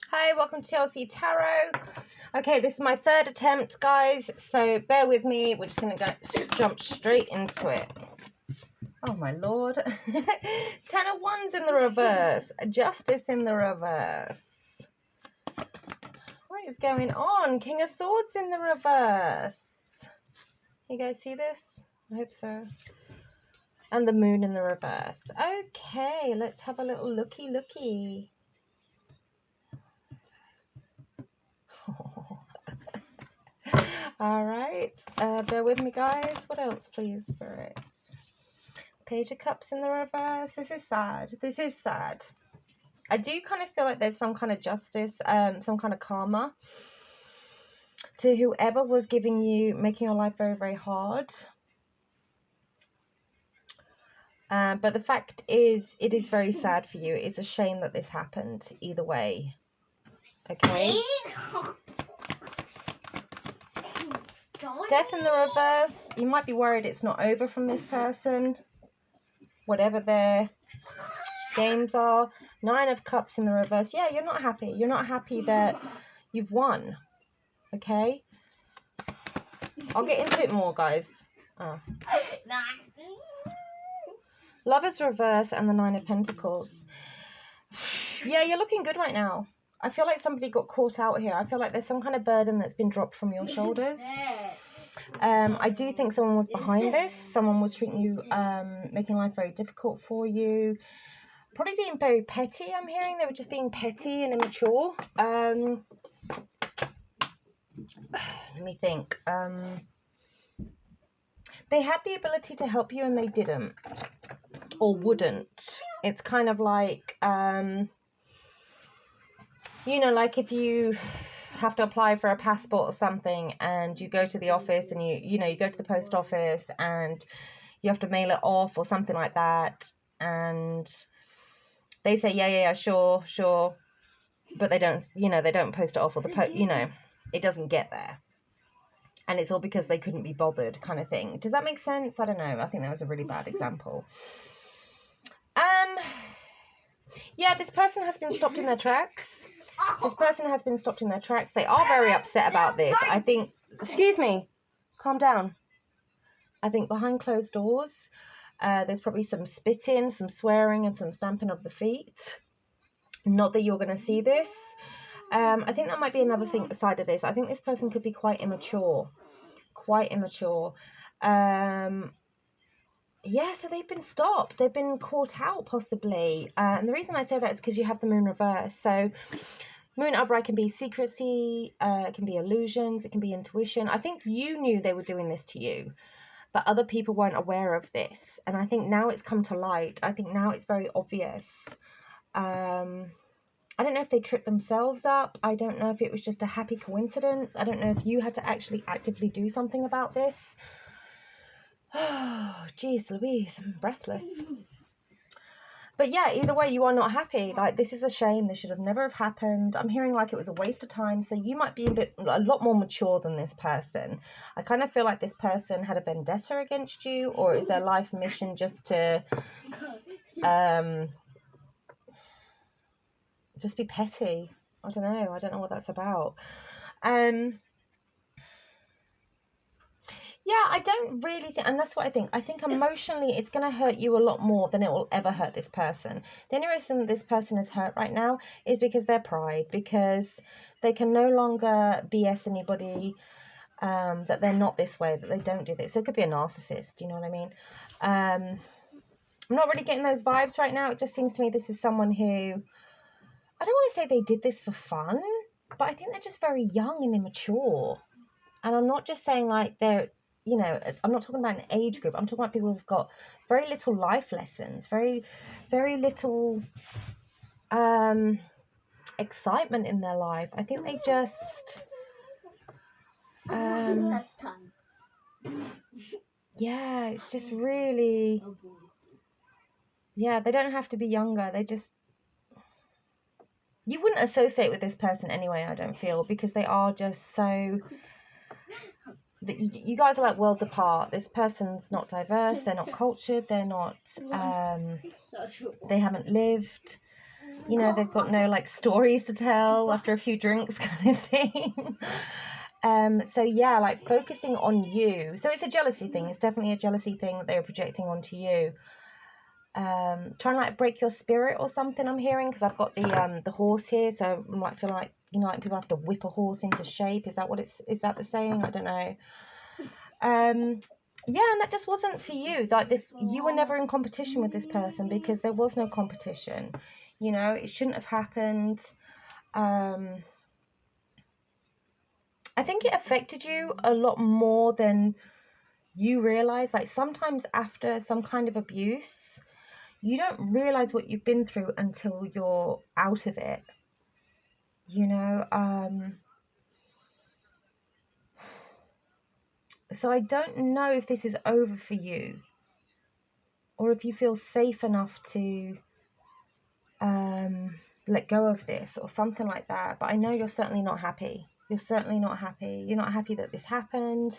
Hi, welcome to TLC Tarot. Okay, this is my third attempt, guys, so bear with me. We're just going to jump straight into it. Oh, my lord. 10 of Wands in the reverse. Justice in the reverse. What is going on? King of Swords in the reverse. You guys see this? I hope so. And the Moon in the reverse. Okay, let's have a little looky. Alright, bear with me, guys. What else, please, Spirit? Page of Cups in the reverse. This is sad. I do kind of feel like there's some kind of justice, some kind of karma to whoever was making your life very, very hard. But the fact is, it is very sad for you. It's a shame that this happened either way. Okay? Death in the reverse. You might be worried it's not over from this person. Whatever their games are. 9 of Cups in the reverse. Yeah, you're not happy. You're not happy that you've won. Okay? I'll get into it more, guys. Oh. Lovers reverse and the 9 of Pentacles. Yeah, you're looking good right now. I feel like somebody got caught out here. I feel like there's some kind of burden that's been dropped from your shoulders. I do think someone was behind this. Someone was treating you, making life very difficult for you. Probably being very petty, I'm hearing. They were just being petty and immature. Let me think. They had the ability to help you and they didn't. Or wouldn't. It's kind of like, you know, like if you have to apply for a passport or something and you go to the office and you go to the post office and you have to mail it off or something like that, and they say yeah, sure, but they don't post it off, or it doesn't get there, and it's all because they couldn't be bothered, kind of thing. Does that make sense? I don't know. I think that was a really bad example. Yeah, this person has been stopped in their tracks. They are very upset about this. I think, excuse me, calm down. I think behind closed doors, there's probably some spitting, some swearing, and some stamping of the feet. Not that you're going to see this. I think that might be another thing aside of this. I think this person could be quite immature. Yeah, so they've been stopped. They've been caught out, possibly. And the reason I say that is because you have the Moon reverse. So Moon upright can be secrecy, it can be illusions, it can be intuition. I think you knew they were doing this to you, but other people weren't aware of this. And I think now it's come to light. I think now it's very obvious. I don't know if they tripped themselves up. I don't know if it was just a happy coincidence. I don't know if you had to actually actively do something about this. Oh, geez Louise, I'm breathless. But yeah, either way, you are not happy. Like, this is a shame. This should have never have happened. I'm hearing like it was a waste of time. So you might be a lot more mature than this person. I kind of feel like this person had a vendetta against you, or is their life mission just to just be petty? I don't know. I don't know what that's about. Yeah, I don't really think, and that's what I think. I think emotionally it's going to hurt you a lot more than it will ever hurt this person. The only reason this person is hurt right now is because their pride, because they can no longer BS anybody, that they're not this way, that they don't do this. So it could be a narcissist, you know what I mean? I'm not really getting those vibes right now. It just seems to me this is someone who, I don't want to say they did this for fun, but I think they're just very young and immature. And I'm not just saying like they're, I'm not talking about an age group. I'm talking about people who've got very little life lessons, very, very little excitement in their life. I think they just, yeah, it's just really, yeah, they don't have to be younger. They just, you wouldn't associate with this person anyway, I don't feel, because they are just so, you guys are like worlds apart. This person's not diverse, they're not cultured, they're not, they haven't lived. you know, they've got no like stories to tell after a few drinks kind of thing. So yeah, like focusing on you. So it's a jealousy thing. It's definitely a jealousy thing that they're projecting onto you. Trying to like break your spirit or something, I'm hearing, because I've got the horse here, so I might feel like, you know, like people have to whip a horse into shape. Is that what is that the saying? I don't know. Yeah, and that just wasn't for you. Like this, you were never in competition with this person because there was no competition. You know, it shouldn't have happened. I think it affected you a lot more than you realize. Like sometimes after some kind of abuse, you don't realize what you've been through until you're out of it. You know, so I don't know if this is over for you, or if you feel safe enough to let go of this or something like that. But I know you're certainly not happy. You're certainly not happy. You're not happy that this happened.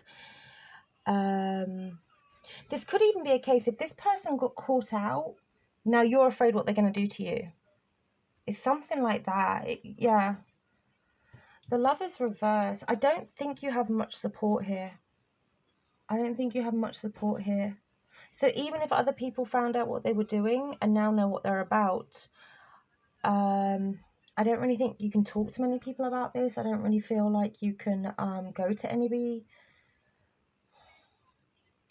This could even be a case if this person got caught out, now you're afraid what they're going to do to you. It's something like that. Yeah. The Lovers reverse. I don't think you have much support here. I don't think you have much support here. So even if other people found out what they were doing and now know what they're about, I don't really think you can talk to many people about this. I don't really feel like you can go to anybody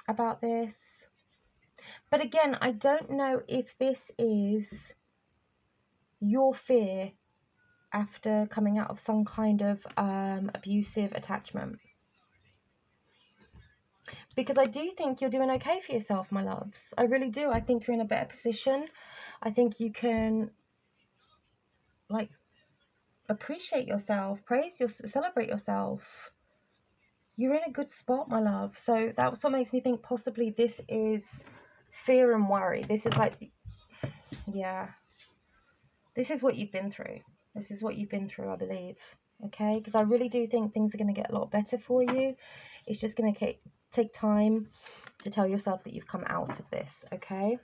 about this. But again, I don't know if this is your fear after coming out of some kind of abusive attachment. Because I do think you're doing okay for yourself, my loves. I really do. I think you're in a better position. I think you can, like, appreciate yourself, celebrate yourself. You're in a good spot, my love. So that's what makes me think possibly this is fear and worry. This is like, yeah, this is what you've been through. This is what you've been through, I believe. Okay? Because I really do think things are going to get a lot better for you. It's just going to take time to tell yourself that you've come out of this. Okay?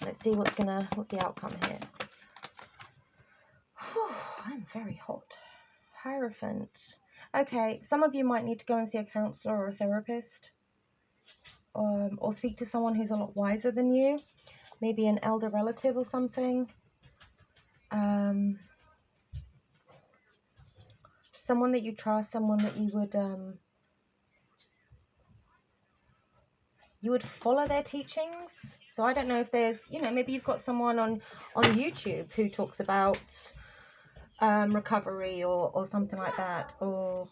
Let's see what's the outcome here. I'm very hot. Hierophant. Okay, some of you might need to go and see a counselor or a therapist, or speak to someone who's a lot wiser than you, maybe an elder relative or something. Someone that you trust, someone that you would follow their teachings. So I don't know if there's, you know, maybe you've got someone on YouTube who talks about recovery or something like that, or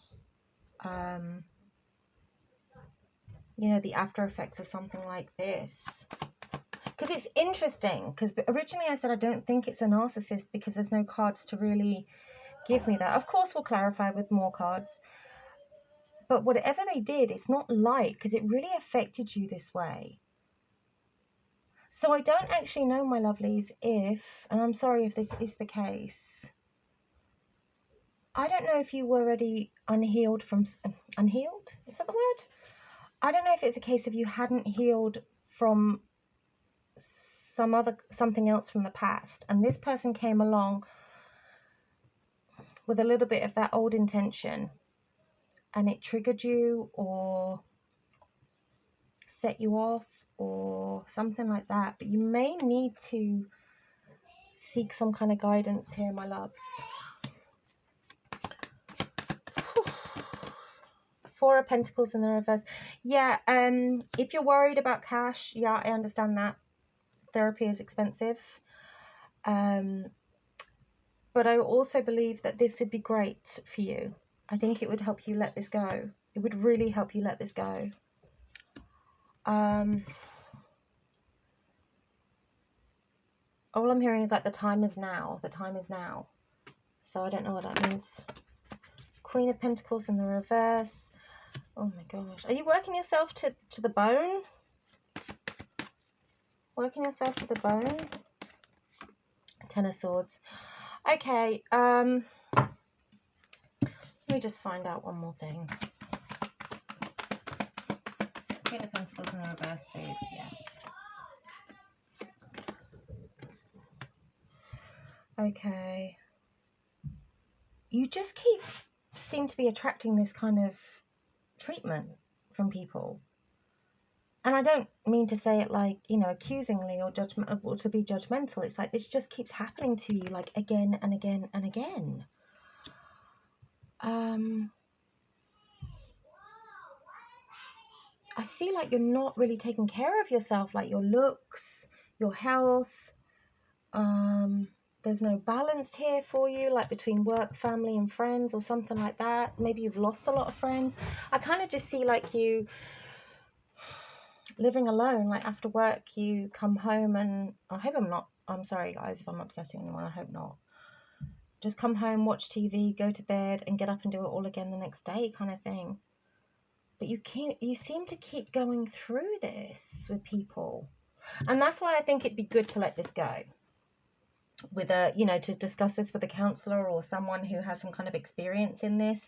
you know, the after effects of something like this. Because it's interesting, because originally I said I don't think it's a narcissist because there's no cards to really give me that. Of course we'll clarify with more cards, but whatever they did, it's not light, because it really affected you this way. So I don't actually know, my lovelies, if, and I'm sorry if this is the case, I don't know if you were already unhealed from, unhealed? Is that the word? I don't know if it's a case of you hadn't healed from something else from the past, and this person came along with a little bit of that old intention, and it triggered you or set you off or something like that. But you may need to seek some kind of guidance here, my loves. Four of Pentacles in the reverse. Yeah, if you're worried about cash, yeah, I understand that. Therapy is expensive. But I also believe that this would be great for you. I think it would help you let this go. It would really help you let this go. All I'm hearing is like the time is now. The time is now. So I don't know what that means. Queen of Pentacles in the reverse. Oh my gosh. Are you working yourself to the bone? Working yourself to the bone? Ten of Swords. Okay, let me just find out one more thing. Queen of Pentacles in the reverse, please. Yeah. Okay. You just seem to be attracting this kind of treatment from people. And I don't mean to say it like, you know, accusingly or or to be judgmental. It's like this just keeps happening to you, like again and again and again. I see like you're not really taking care of yourself, like your looks, your health. There's no balance here for you, like between work, family, and friends, or something like that. Maybe you've lost a lot of friends. I kind of just see like you living alone, like after work you come home and I'm sorry guys if I'm upsetting anyone, I hope not. Just come home, watch TV, go to bed, and get up and do it all again the next day, kind of thing. But you seem to keep going through this with people, and that's why I think it'd be good to let this go. With to discuss this with a counselor or someone who has some kind of experience in this,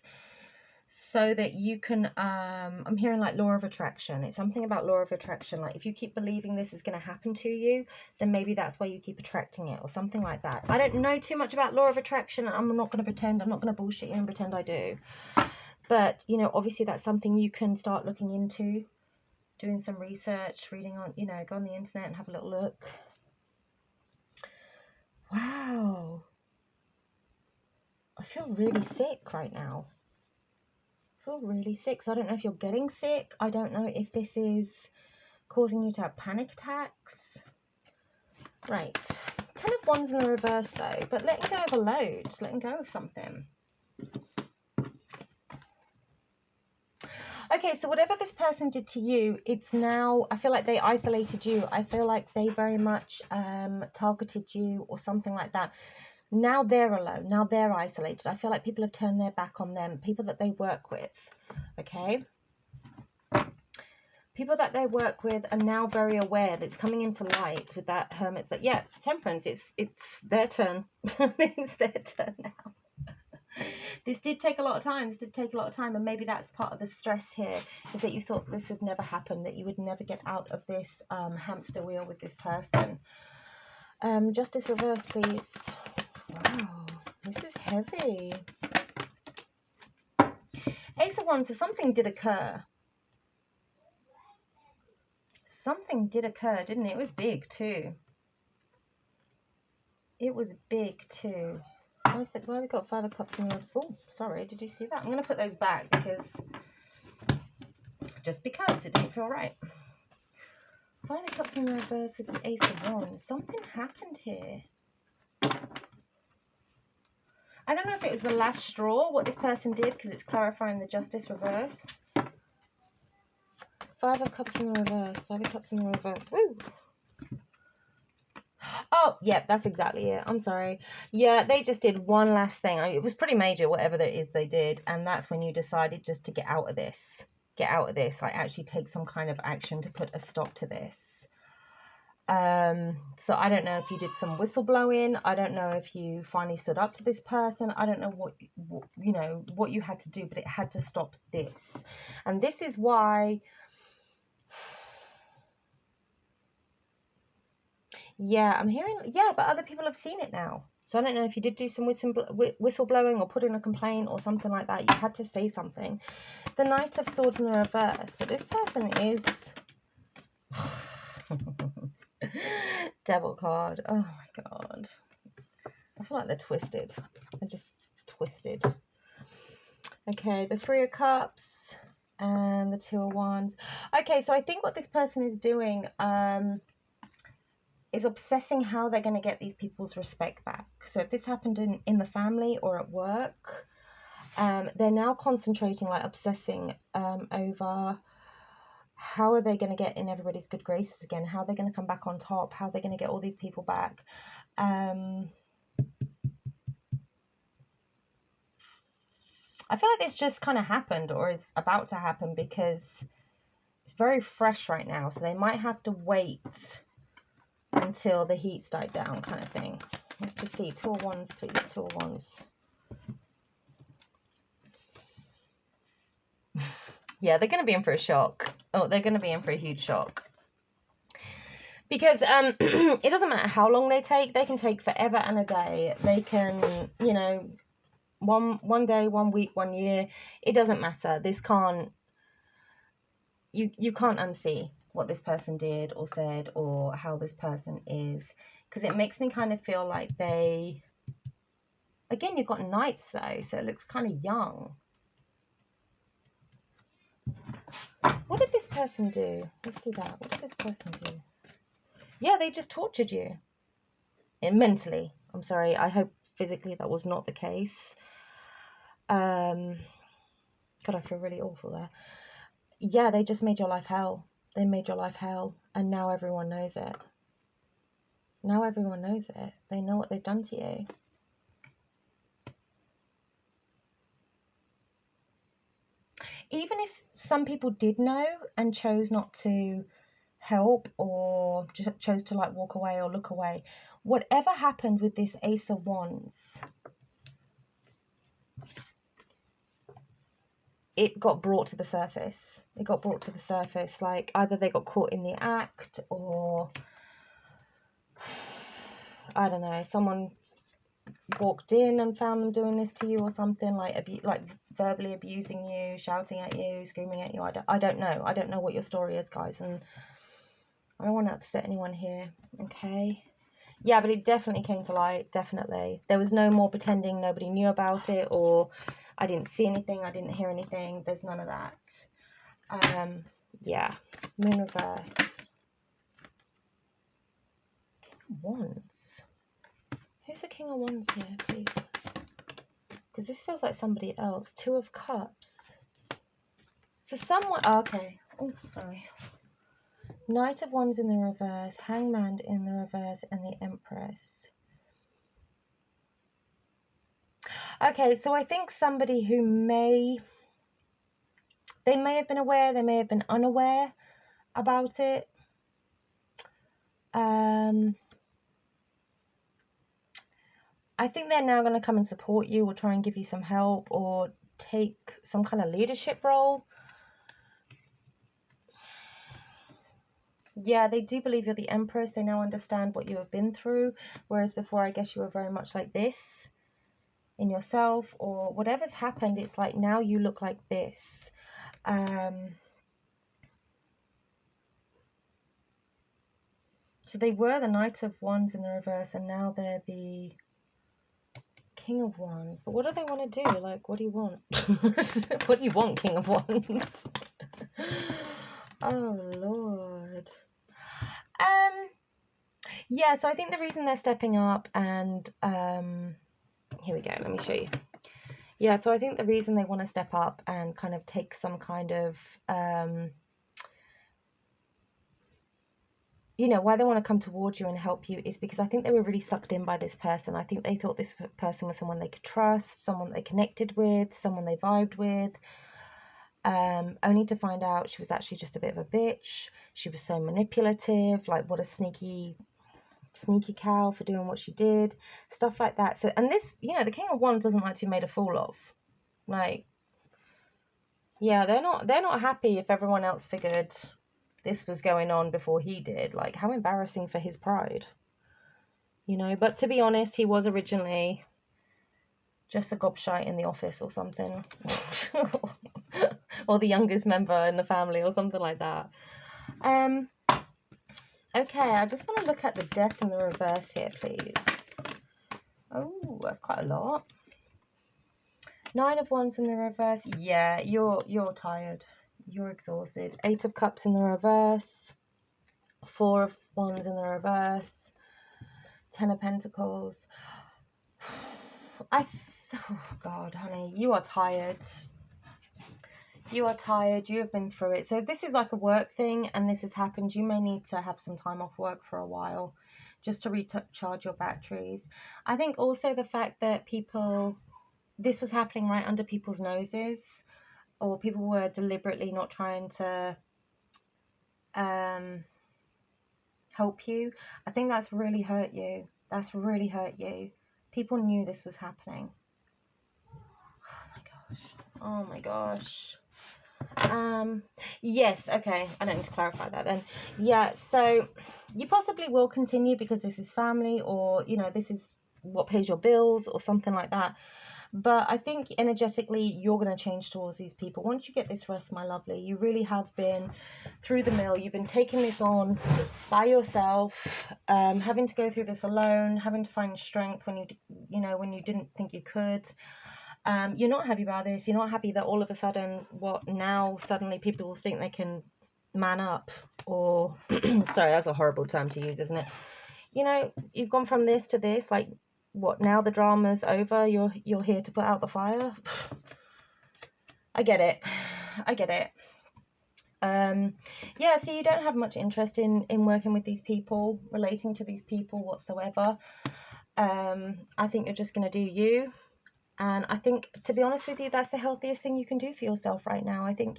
so that you can I'm hearing like law of attraction. It's something about law of attraction, like if you keep believing this is going to happen to you, then maybe that's why you keep attracting it, or something like that. I don't know too much about law of attraction. I'm not going to pretend, I'm not going to bullshit you and pretend I do, but obviously that's something you can start looking into, doing some research, reading on, go on the internet and have a little look. Wow, I feel really sick right now. I feel really sick. So I don't know if you're getting sick. I don't know if this is causing you to have panic attacks. Right. 10 of Wands in the reverse though, but letting go of a load, letting go of something. Okay, so whatever this person did to you, it's now, I feel like they isolated you. I feel like they very much targeted you or something like that. Now they're alone. Now they're isolated. I feel like people have turned their back on them, people that they work with, okay? People that they work with are now very aware that it's coming into light with that Hermit. That, yeah, Temperance, it's their turn. It's their turn now. This did take a lot of time. And maybe that's part of the stress here, is that you thought this would never happen, that you would never get out of this hamster wheel with this person. Justice reverse, please. Wow, this is heavy. Ace of Wands, so something did occur. Something did occur, didn't it? It was big too. It was big too. Why have we got 5 of Cups in the... Oh, sorry, did you see that? I'm going to put those back just because it didn't feel right. 5 of Cups in the reverse with the Ace of Wands. Something happened here. I don't know if it was the last straw, what this person did, because it's clarifying the Justice reverse. 5 of Cups in the reverse. 5 of Cups in the reverse. Woo! Oh, yeah, that's exactly it. I'm sorry. Yeah, they just did one last thing. It was pretty major, whatever that is they did. And that's when you decided just to get out of this. Get out of this. Like, actually take some kind of action to put a stop to this. So I don't know if you did some whistleblowing. I don't know if you finally stood up to this person. I don't know what you had to do, but it had to stop this. And this is why... Yeah, I'm hearing, yeah, but other people have seen it now. So I don't know if you did do some whistleblowing or put in a complaint or something like that. You had to say something. The Knight of Swords in the reverse. But this person is... Devil card. Oh my god. I feel like they're twisted. They're just twisted. Okay, the 3 of Cups and the 2 of Wands. Okay, so I think what this person is doing... is obsessing how they're going to get these people's respect back. So if this happened in the family or at work, they're now concentrating, like obsessing over how are they going to get in everybody's good graces again, how they're going to come back on top, how they're going to get all these people back. I feel like this just kind of happened or is about to happen because it's very fresh right now. So they might have to wait until the heat's died down, kind of thing. Let's just see. 2 of Wands, please. 2 of Wands. Yeah, they're going to be in for a shock. Oh, they're going to be in for a huge shock. Because it doesn't matter how long they can take forever and a day. They can, you know, one day, 1 week, 1 year. It doesn't matter. This can't, you can't unsee what this person did or said or how this person is, because it makes me kind of feel like they, again, you've got knights though, so it looks kind of young. What did this person do? Let's see that. What did this person do? Yeah, they just tortured you. And mentally. I'm sorry. I hope physically that was not the case. God, I feel really awful there. Yeah, they just made your life hell. They made your life hell. And now everyone knows it. Now everyone knows it. They know what they've done to you. Even if some people did know and chose not to help or just chose to like walk away or look away, whatever happened with this Ace of Wands, it got brought to the surface. It got brought to the surface. Like either they got caught in the act, or I don't know, someone walked in and found them doing this to you or something, like like verbally abusing you, shouting at you, screaming at you. I don't know. I don't know what your story is, guys, and I don't want to upset anyone here. Okay. Yeah, but it definitely came to light. Definitely. There was no more pretending nobody knew about it, or I didn't see anything, I didn't hear anything. There's none of that. Yeah. Moon reverse. Wands. Who's the King of Wands here, please? Because this feels like somebody else. Two of Cups. So someone... Oh, okay. Oh, sorry. Knight of Wands in the reverse. Hangman in the reverse. And the Empress. Okay, so I think somebody who may... They may have been aware. They may have been unaware about it. I think they're now going to come and support you or try and give you some help or take some kind of leadership role. Yeah, they do believe you're the Empress. They now understand what you have been through, whereas before I guess you were very much like this in yourself, or whatever's happened, it's like now you look like this. So they were the Knight of Wands in the reverse, and now they're the King of Wands. But what do they want to do? Like, what do you want? What do you want, King of Wands? Oh, Lord. Yeah, so I think the reason they're stepping up and, here we go, let me show you. Yeah, so I think the reason they want to step up and kind of take some kind of, you know, why they want to come towards you and help you is because I think they were really sucked in by this person. I think they thought this person was someone they could trust, someone they connected with, someone they vibed with, only to find out she was actually just a bit of a bitch. She was so manipulative, like what a sneaky cow for doing what she did, stuff like that. So, and this, you know, the King of Wands doesn't like to be made a fool of. Like, yeah, they're not happy if everyone else figured this was going on before he did. Like, how embarrassing for his pride, you know. But to be honest, he was originally just a gobshite in the office or something, or the youngest member in the family or something like that. Okay, I just want to look at the Death in the reverse here, please. Oh, that's quite a lot. Nine of Wands in the reverse. Yeah, you're tired. You're exhausted. Eight of Cups in the reverse. Four of Wands in the reverse. Ten of Pentacles. Oh God, honey, you are tired. You are tired. You have been through it. So if this is like a work thing and this has happened, you may need to have some time off work for a while just to recharge your batteries. I think also the fact that this was happening right under people's noses, or people were deliberately not trying to help you. I think that's really hurt you. That's really hurt you. People knew this was happening. Oh my gosh. Yes, okay. I don't need to clarify that then. Yeah, so you possibly will continue because this is family, or, you know, this is what pays your bills or something like that. But I think energetically you're going to change towards these people. Once you get this rest, my lovely, you really have been through the mill. You've been taking this on by yourself, having to go through this alone, having to find strength when when you didn't think you could. You're not happy about this. You're not happy that all of a sudden, suddenly people will think they can man up, or sorry, that's a horrible term to use, isn't it? You know, you've gone from this to this, like, what, now the drama's over, you're here to put out the fire? I get it. I get it. Yeah, so you don't have much interest in working with these people, relating to these people whatsoever. I think you're just going to do you. And I think, to be honest with you, that's the healthiest thing you can do for yourself right now. I think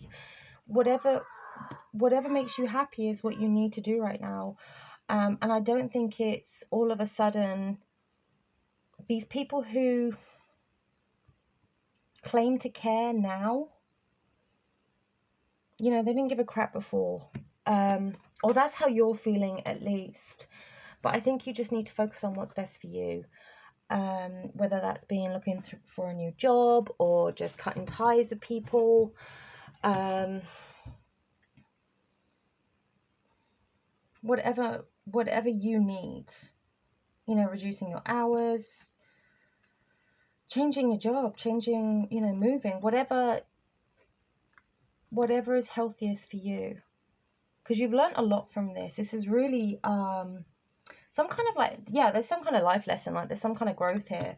whatever makes you happy is what you need to do right now. And I don't think it's all of a sudden these people who claim to care now, you know, they didn't give a crap before. Or that's how you're feeling, at least. But I think you just need to focus on what's best for you. Whether that's looking for a new job, or just cutting ties with people. Whatever you need, you know, reducing your hours, changing your job, moving, whatever is healthiest for you, because you've learned a lot from this. This is really some kind of, like, yeah, there's some kind of life lesson, like there's some kind of growth here.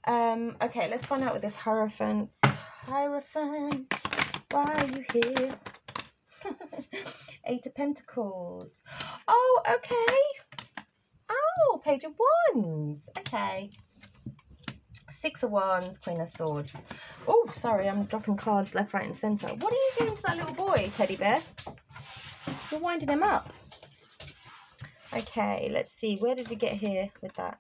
Okay, let's find out with this Hierophant. Hierophant, why are you here? Eight of Pentacles. Oh, okay. Oh, Page of Wands. Okay. Six of Wands, Queen of Swords. Oh, sorry, I'm dropping cards left, right, and centre. What are you doing to that little boy, Teddy Bear? You're winding him up. Okay, let's see. Where did we get here with that?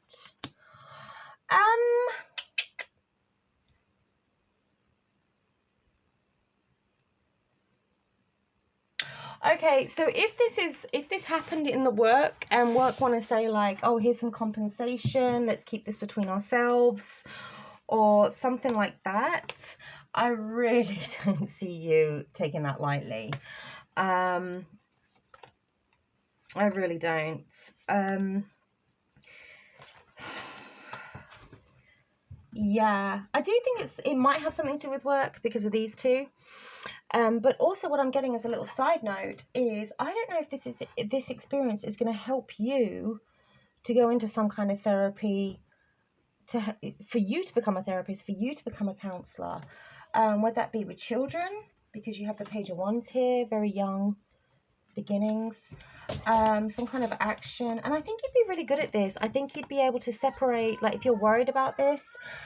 Okay, so if this happened in the work, and work want to say, like, oh, here's some compensation, let's keep this between ourselves, or something like that, I really don't see you taking that lightly. I really don't. Yeah, I do think it might have something to do with work because of these two. But also what I'm getting as a little side note is, I don't know if this experience is going to help you to go into some kind of therapy, for you to become a therapist, for you to become a counsellor, whether that be with children, because you have the Page of Wands here, very young beginnings, some kind of action. And I think you'd be really good at this. I think you'd be able to separate, like, if you're worried about this,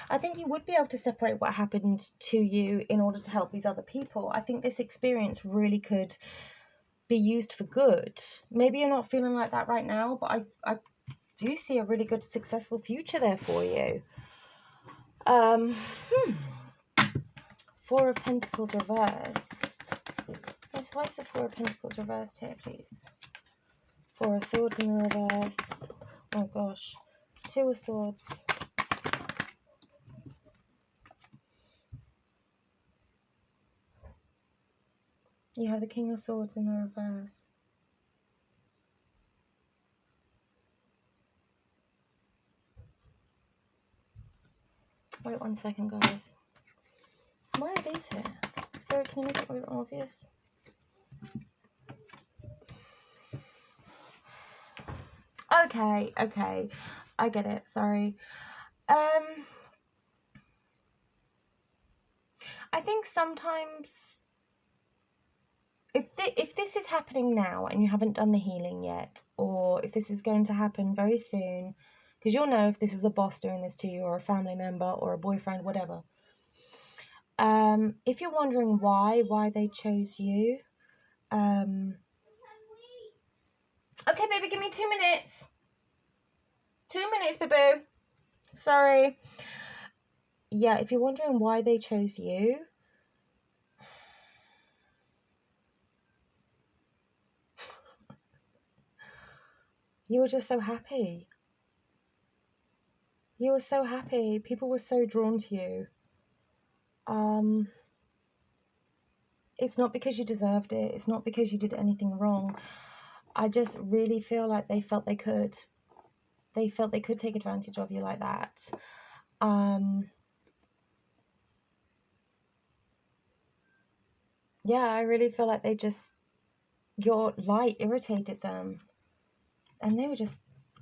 I think you would be able to separate what happened to you in order to help these other people. I think this experience really could be used for good. Maybe you're not feeling like that right now, but I do see a really good, successful future there for you. Four of Pentacles reversed. Yes, why is the Four of Pentacles reversed here, please? Four of Swords in the reverse. Oh gosh. Two of Swords. You have the King of Swords in the reverse. Wait 1 second, guys. Why are these here? Spirit, can you make it more obvious? Okay. I get it, sorry. I think sometimes, if this is happening now and you haven't done the healing yet, or if this is going to happen very soon, because you'll know if this is a boss doing this to you, or a family member, or a boyfriend, whatever. If you're wondering why they chose you, okay, baby, give me 2 minutes. 2 minutes, boo-boo. Sorry. Yeah, if you're wondering why they chose you, You were just so happy. You were so happy. People were so drawn to you. It's not because you deserved it. It's not because you did anything wrong. I just really feel like they felt they could. They felt they could take advantage of you like that. Yeah, I really feel like your light irritated them. And they were just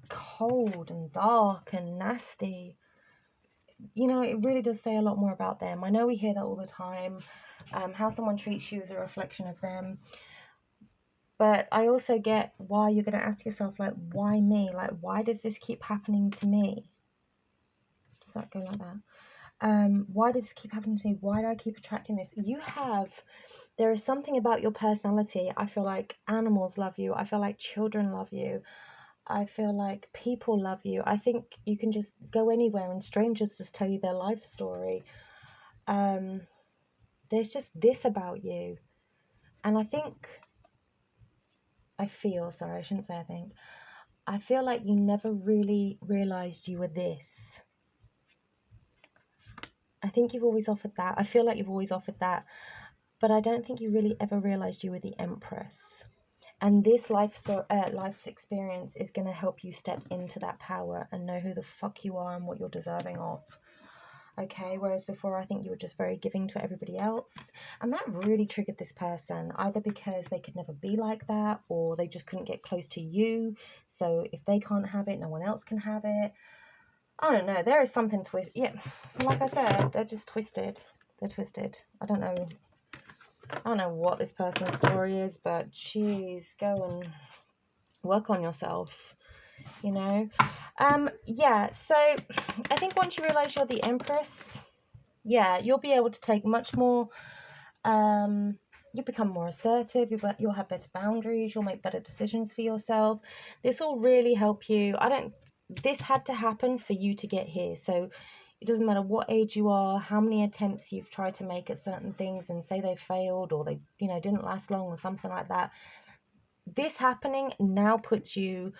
cold and dark and nasty. You know, it really does say a lot more about them. I know we hear that all the time. How someone treats you is a reflection of them. But I also get why you're going to ask yourself, like, why me? Like, why does this keep happening to me? Does that go like that? Why does this keep happening to me? Why do I keep attracting this? There is something about your personality. I feel like animals love you. I feel like children love you. I feel like people love you. I think you can just go anywhere and strangers just tell you their life story. There's just this about you. And I feel like you never really realized you were this. I think you've always offered that. I feel like you've always offered that. But I don't think you really ever realized you were the Empress. And this life's experience is going to help you step into that power and know who the fuck you are and what you're deserving of. Okay, whereas before I think you were just very giving to everybody else. And that really triggered this person, either because they could never be like that, or they just couldn't get close to you. So if they can't have it, no one else can have it. I don't know, there is something twisted. Yeah, like I said, they're just twisted. They're twisted. I don't know what this person's story is, but geez, go and work on yourself, you know. Yeah, so I think once you realize you're the Empress, yeah, you'll be able to take much more, you'll become more assertive, you'll have better boundaries, you'll make better decisions for yourself. This will really help you. This had to happen for you to get here, so it doesn't matter what age you are, how many attempts you've tried to make at certain things and say they failed or they, didn't last long or something like that. This happening now puts you,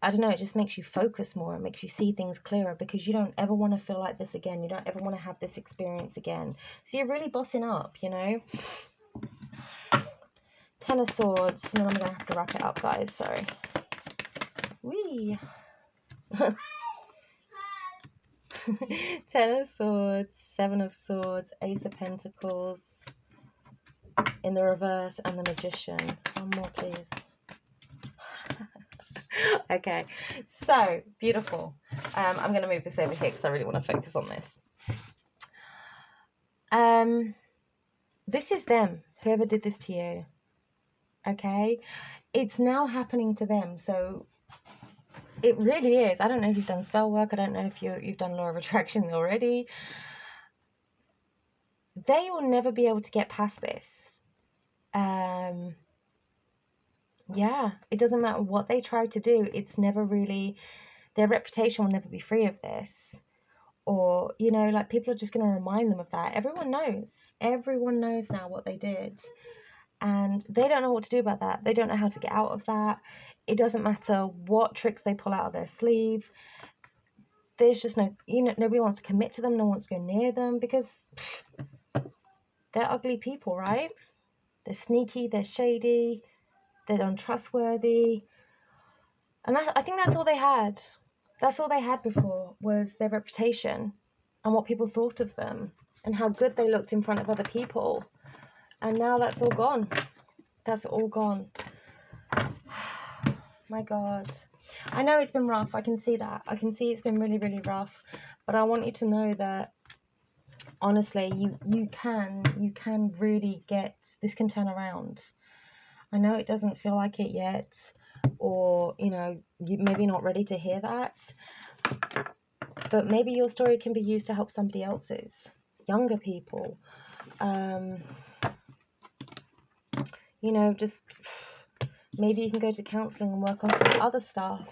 I don't know, it just makes you focus more. It makes you see things clearer because you don't ever want to feel like this again. You don't ever want to have this experience again. So you're really bossing up, Ten of Swords. And then I'm going to have to wrap it up, guys. Sorry. Whee! Ten of Swords, Seven of Swords, Ace of Pentacles in the reverse, and the Magician. One more, please. Okay, so beautiful. I'm going to move this over here because I really want to focus on this. This is them, whoever did this to you. Okay, it's now happening to them. So it really is. I don't know if you've done spell work. I don't know if you've done law of attraction already. They will never be able to get past this. Yeah, it doesn't matter what they try to do. It's never really, their reputation will never be free of this. Or, like people are just going to remind them of that. Everyone knows. Everyone knows now what they did. And they don't know what to do about that. They don't know how to get out of that. It doesn't matter what tricks they pull out of their sleeve. There's just nobody wants to commit to them. No one wants to go near them because they're ugly people, right? They're sneaky, they're shady, they're untrustworthy. And I think that's all they had. That's all they had before was their reputation and what people thought of them and how good they looked in front of other people. And now that's all gone. That's all gone. My God. I know it's been rough. I can see that. I can see it's been really, really rough. But I want you to know that, honestly, you can really this can turn around. I know it doesn't feel like it yet, or, you're maybe not ready to hear that. But maybe your story can be used to help somebody else's, younger people. Just maybe you can go to counselling and work on some other stuff.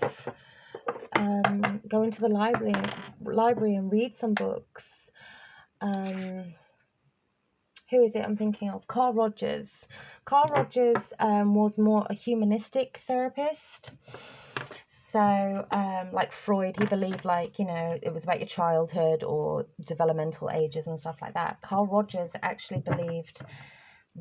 Go into the library and read some books. Who is it I'm thinking of? Carl Rogers. Carl Rogers was more a humanistic therapist. So, like Freud, he believed, like, you know, it was about your childhood or developmental ages and stuff like that. Carl Rogers actually believed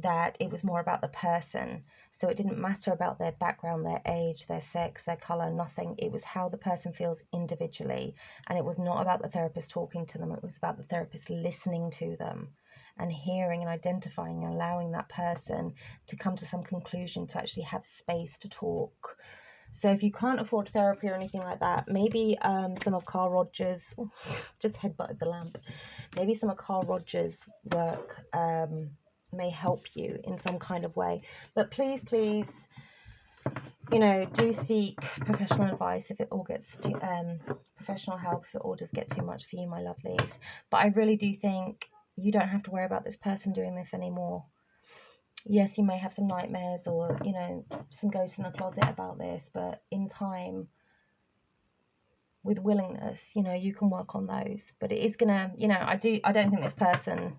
that it was more about the person. So it didn't matter about their background, their age, their sex, their colour, nothing. It was how the person feels individually. And it was not about the therapist talking to them. It was about the therapist listening to them and hearing and identifying and allowing that person to come to some conclusion, to actually have space to talk. So if you can't afford therapy or anything like that, maybe some of Carl Rogers, just headbutted the lamp, maybe some of Carl Rogers' work may help you in some kind of way. But please, please, you know, do seek professional advice if it all gets too, professional help if it all does get too much for you, my lovelies. But I really do think you don't have to worry about this person doing this anymore. Yes, you may have some nightmares or, you know, some ghosts in the closet about this, but in time, with willingness, you know, you can work on those. But it is gonna, you know, I don't think this person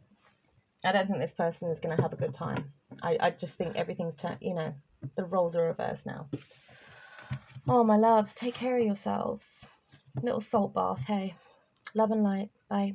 is gonna have a good time. I just think everything's turned, you know, the roles are reversed now. Oh, my loves, take care of yourselves. Little salt bath, hey. Love and light. Bye.